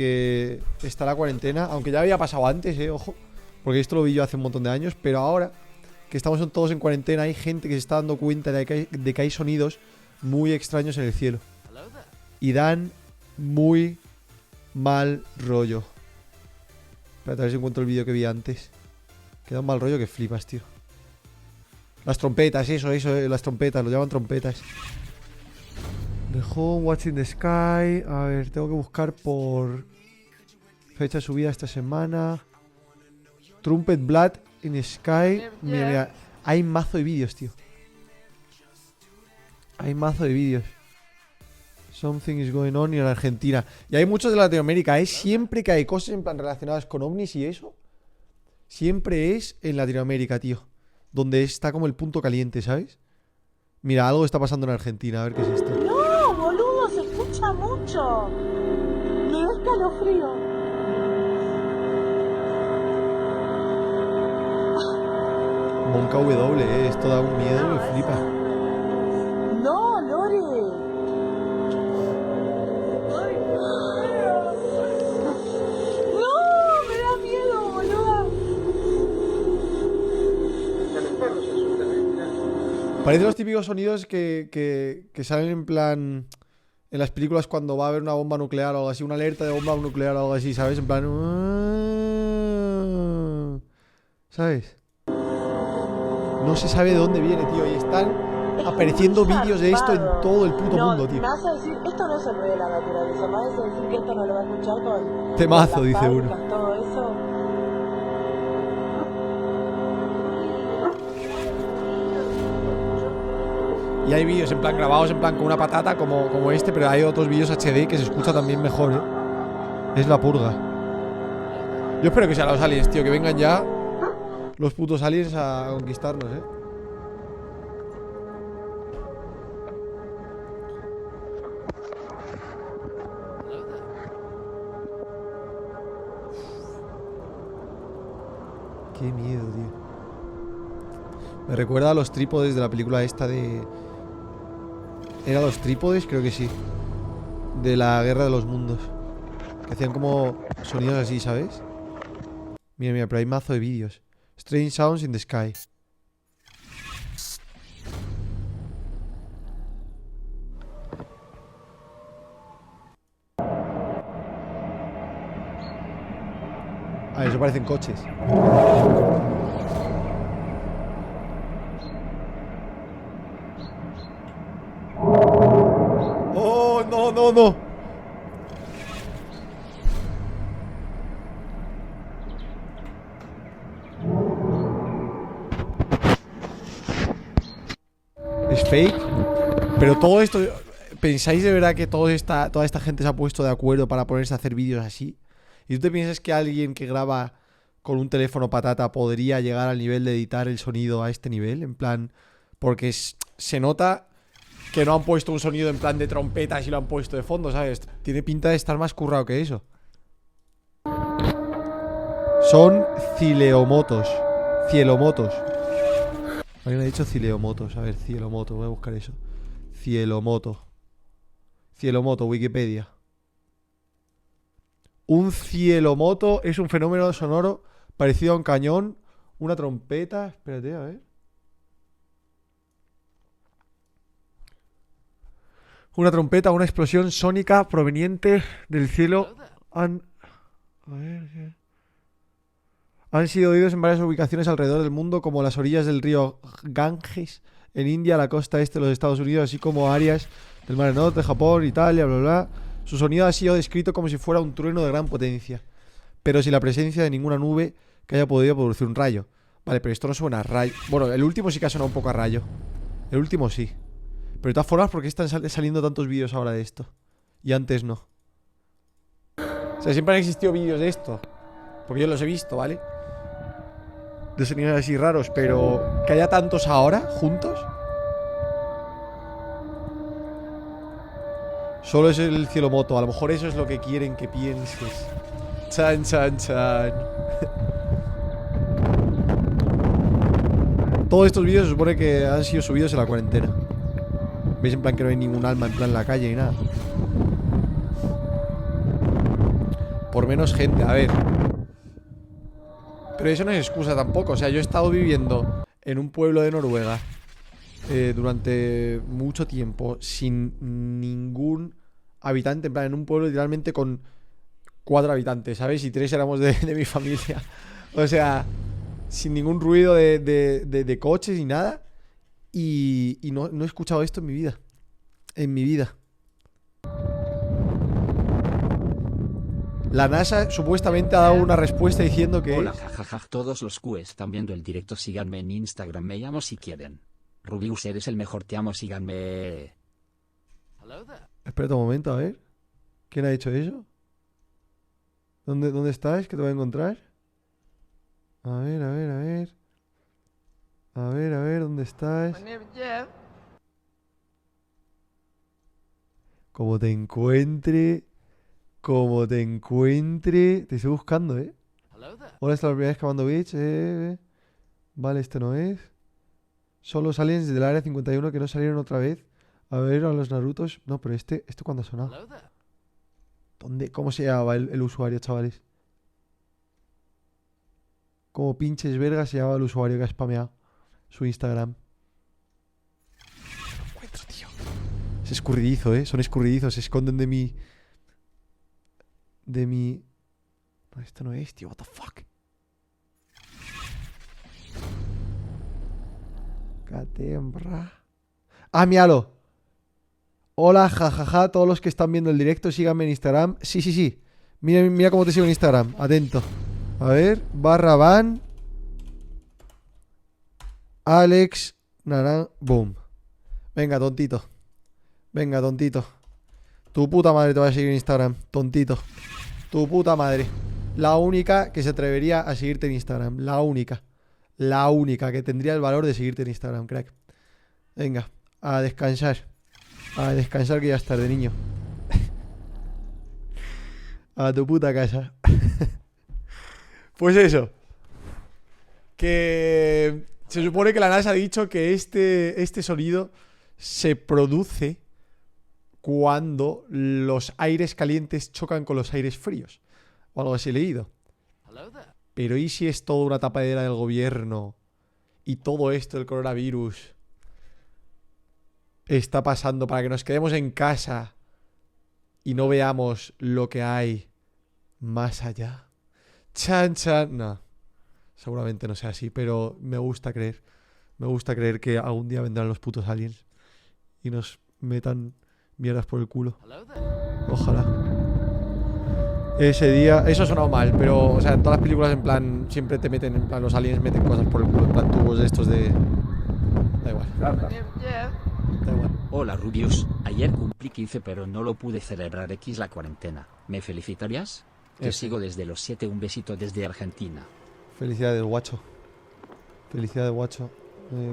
que está la cuarentena, aunque ya había pasado antes, ojo, porque esto lo vi yo hace un montón de años, pero ahora que estamos todos en cuarentena hay gente que se está dando cuenta de que hay sonidos muy extraños en el cielo y dan muy mal rollo. Espérate a ver si encuentro el vídeo que vi antes. Que da un mal rollo que flipas, tío. Las trompetas, eso, las trompetas, lo llaman trompetas. The Home, What's in the Sky. A ver, tengo que buscar por fecha de subida esta semana. Trumpet Blood in the Sky. Mira, mira, hay mazo de vídeos, tío. Hay mazo de vídeos. Something is going on en Argentina. Y hay muchos de Latinoamérica, siempre que hay cosas en plan relacionadas con ovnis y eso, siempre es en Latinoamérica, tío. Donde está como el punto caliente, ¿sabes? Mira, algo está pasando en Argentina, a ver qué es esto. No, boludo, se escucha mucho. Me da escalofrío. Monca W, esto da un miedo, me flipa. No, Lore. No, me da miedo, boludo. Parecen los típicos sonidos que salen en plan en las películas cuando va a haber una bomba nuclear o algo así, una alerta de bomba nuclear o algo así, ¿sabes? En plan... ¿sabes? No se sabe de dónde viene, tío. Y están apareciendo vídeos de esto en todo el puto mundo, tío. Me vas a decir, esto no es el ruido de la naturaleza. Me vas a decir que esto no lo va a escuchar con... Temazo, con las dice uno. fábricas, todo eso. Y hay vídeos en plan grabados en plan con una patata como este, pero hay otros vídeos HD que se escucha también mejor, ¿eh? Es la purga. Yo espero que sean los aliens, tío, que vengan ya los putos aliens a conquistarnos, ¿eh? Qué miedo, tío. Me recuerda a los trípodes de la película esta de... ¿Era los trípodes? Creo que sí. De la Guerra de los Mundos. Que hacían como sonidos así, ¿sabes? Mira, mira, pero hay mazo de vídeos. Strange Sounds in the Sky. Ah, eso parecen coches. ¡Oh, no, no, no! ¿Es fake? Pero todo esto... ¿Pensáis de verdad que toda esta gente se ha puesto de acuerdo para ponerse a hacer vídeos así? ¿Y tú te piensas que alguien que graba con un teléfono patata podría llegar al nivel de editar el sonido a este nivel? En plan... Porque se nota que no han puesto un sonido en plan de trompetas y lo han puesto de fondo, ¿sabes? Tiene pinta de estar más currado que eso. Son cileomotos. Cielomotos. Alguien ha dicho cileomotos. A ver, cielomoto. Voy a buscar eso. Cielomoto. Cielomoto, Wikipedia. Un cielomoto es un fenómeno sonoro parecido a un cañón, una trompeta. Espérate, a ver. Una trompeta, una explosión sónica proveniente del cielo. Han sido oídos en varias ubicaciones alrededor del mundo, como las orillas del río Ganges, en India, la costa este de los Estados Unidos, así como áreas del Mar Norte, Japón, Italia, bla, bla. Su sonido ha sido descrito como si fuera un trueno de gran potencia, pero sin la presencia de ninguna nube que haya podido producir un rayo. Vale, pero esto no suena a rayo. Bueno, el último sí que ha sonado un poco a rayo. El último sí. Pero de todas formas, ¿por qué están saliendo tantos vídeos ahora de esto? Y antes no. O sea, siempre han existido vídeos de esto, porque yo los he visto, ¿vale? De sonidos así raros, pero que haya tantos ahora, juntos. Solo es el cielomoto. A lo mejor eso es lo que quieren que pienses. Chan, chan, chan. Todos estos vídeos se supone que han sido subidos en la cuarentena. ¿Veis? En plan que no hay ningún alma en plan en la calle ni nada. por menos gente, a ver. Pero eso no es excusa tampoco. O sea, yo he estado viviendo en un pueblo de Noruega durante mucho tiempo sin ningún habitante. En plan, en un pueblo literalmente con 4 habitantes, ¿sabes? Y 3 éramos de mi familia. O sea, sin ningún ruido de coches ni nada. Y no he escuchado esto en mi vida. En mi vida. La NASA supuestamente ha dado una respuesta diciendo que Hola, es... jajaja, todos los que están viendo el directo síganme en Instagram, me llamo si quieren. Rubius, eres el mejor, te amo, síganme. Espera un momento, a ver. ¿Quién ha dicho eso? ¿Dónde estás? ¿Que te voy a encontrar? A ver, a ver, a ver. A ver, ¿dónde estás? Como te encuentre... Como te encuentre... Te estoy buscando, ¿eh? Hola, esta es la primera vez que mando Beach. Vale, este no es. Son los aliens del área 51 que no salieron otra vez. A ver, a los Narutos. No, pero este ¿cuándo ha sonado? ¿Dónde? ¿Cómo se llamaba el usuario, chavales? Como pinches vergas se llamaba el usuario que ha spameado su Instagram. No lo encuentro, tío. Es escurridizo, ¿eh? Son escurridizos. Se esconden de mi... No, esto no es, tío. What the fuck. Catembra. ¡Ah, míralo! Hola, jajaja. Todos los que están viendo el directo, síganme en Instagram. Sí, sí, sí. Mira cómo te sigo en Instagram. Atento. A ver. /van. Alex. Naran. Boom. Venga, tontito. Venga, tontito. Tu puta madre te va a seguir en Instagram. Tontito. Tu puta madre. La única que se atrevería a seguirte en Instagram. La única. La única que tendría el valor de seguirte en Instagram, crack. Venga, a descansar. A descansar que ya es tarde, niño. A tu puta casa. Pues eso. Que se supone que la NASA ha dicho que este sonido se produce cuando los aires calientes chocan con los aires fríos. O algo así he leído. Pero ¿y si es toda una tapadera del gobierno? Y todo esto del coronavirus está pasando para que nos quedemos en casa y no veamos lo que hay más allá. Chan, chan. No, seguramente no sea así, pero me gusta creer. Me gusta creer que algún día vendrán los putos aliens y nos metan mierdas por el culo. Ojalá. Ese día... Eso ha sonado mal, pero... O sea, en todas las películas en plan... Siempre te meten... En plan, los aliens meten cosas por el culo. En plan, tubos de estos de... Da igual. Da igual. Hola Rubius, ayer cumplí 15 pero no lo pude celebrar X la cuarentena. ¿Me felicitarías? Te sigo desde los 7, un besito desde Argentina. Felicidades, guacho. Felicidades, guacho.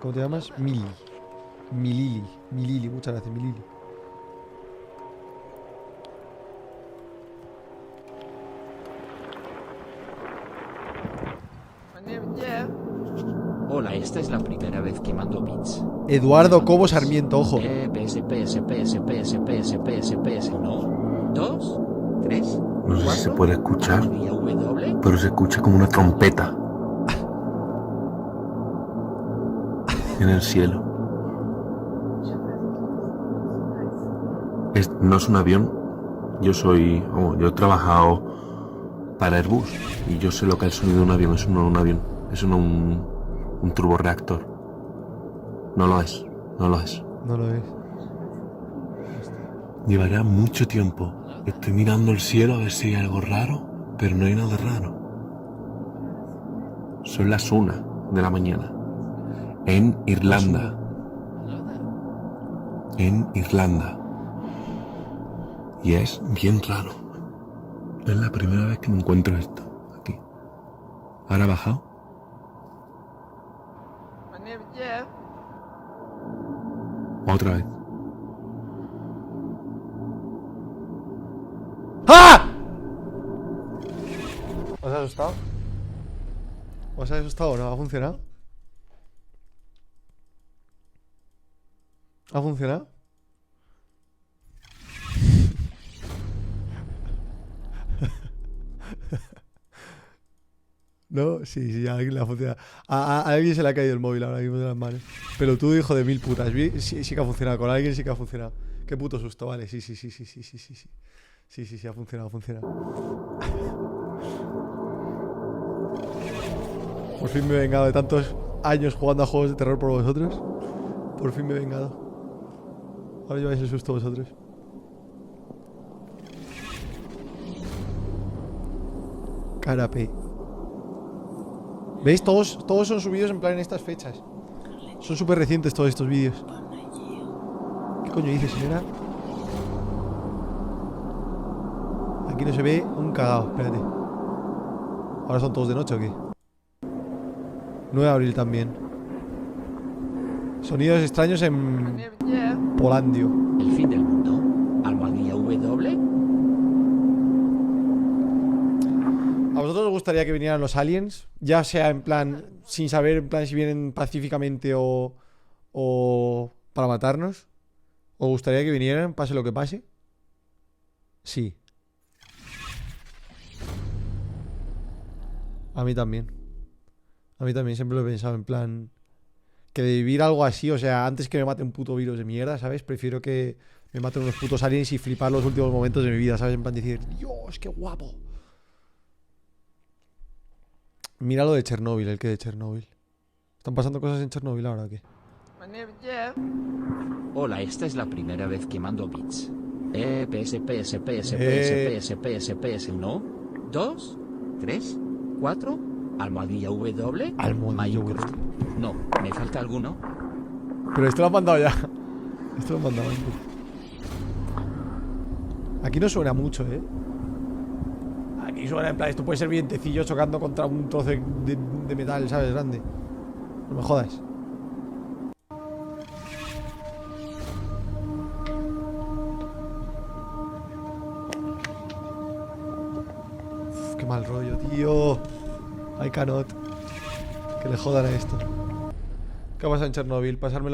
¿Cómo te llamas? Mili. Milili, muchas gracias, Milili. Hola, esta es la primera vez que mando bits. Eduardo Cobo Sarmiento, ojo. PS, 1, 2, 3. No sé si se puede escuchar, W. pero se escucha como una trompeta en el cielo. No es un avión. Yo he trabajado para Airbus y yo sé lo que es el sonido de un avión. Eso no es un avión, eso no es un turborreactor. No lo es. No lo es. Llevará mucho tiempo. Estoy mirando el cielo a ver si hay algo raro, pero no hay nada raro. Son las 1 de la mañana. En Irlanda. En Irlanda. Y es bien raro. Es la primera vez que me encuentro esto aquí. ¿Ahora ha bajado? Otra vez. ¡Ah! ¿Os has asustado? ¿Os has asustado o no? ¿Ha funcionado? ¿Ha funcionado? ¿No? Sí, sí, a alguien le ha funcionado. A alguien se le ha caído el móvil ahora mismo de las manos. Pelotudo, hijo de mil putas. Sí, sí que ha funcionado. Con alguien sí que ha funcionado. Qué puto susto, vale. Sí, sí, sí, sí, sí, sí, sí. Sí, sí, sí, ha funcionado, ha funcionado. Por fin me he vengado de tantos años jugando a juegos de terror por vosotros. Por fin me he vengado. Ahora lleváis el susto vosotros. Carape. ¿Veis? Todos son subidos en plan en estas fechas. Son súper recientes todos estos vídeos. ¿Qué coño dice, señora? Aquí no se ve un cagao, espérate. ¿Ahora son todos de noche o qué? 9 de abril también. Sonidos extraños en Polandio. El fin del mundo. Almohadilla W. ¿A vosotros os gustaría que vinieran los aliens? Ya sea en plan, sin saber en plan si vienen pacíficamente o para matarnos. ¿Os gustaría que vinieran, pase lo que pase? Sí. A mí también. A mí también siempre lo he pensado en plan que de vivir algo así, o sea, antes que me mate un puto virus de mierda, ¿sabes? Prefiero que me maten unos putos aliens y flipar los últimos momentos de mi vida, ¿sabes? En plan decir, Dios, qué guapo. Mira lo de Chernóbil, el que de Chernóbil. ¿Están pasando cosas en Chernóbil ahora o qué? Hola, esta es la primera vez que mando bits. PS, 1, 2, 3, 4, almohadilla W, Almohadilla W. Minecraft. No, ¿me falta alguno? Pero esto lo han mandado ya. Esto lo han mandado antes. Aquí no suena mucho, ¿eh? Aquí suena en plan, esto puede ser vientecillo chocando contra un trozo de metal, ¿sabes? Grande. No me jodas. Uf, qué mal rollo, tío. I cannot. Que le jodan a esto. ¿Qué pasa en Chernóbil? Pasármelo.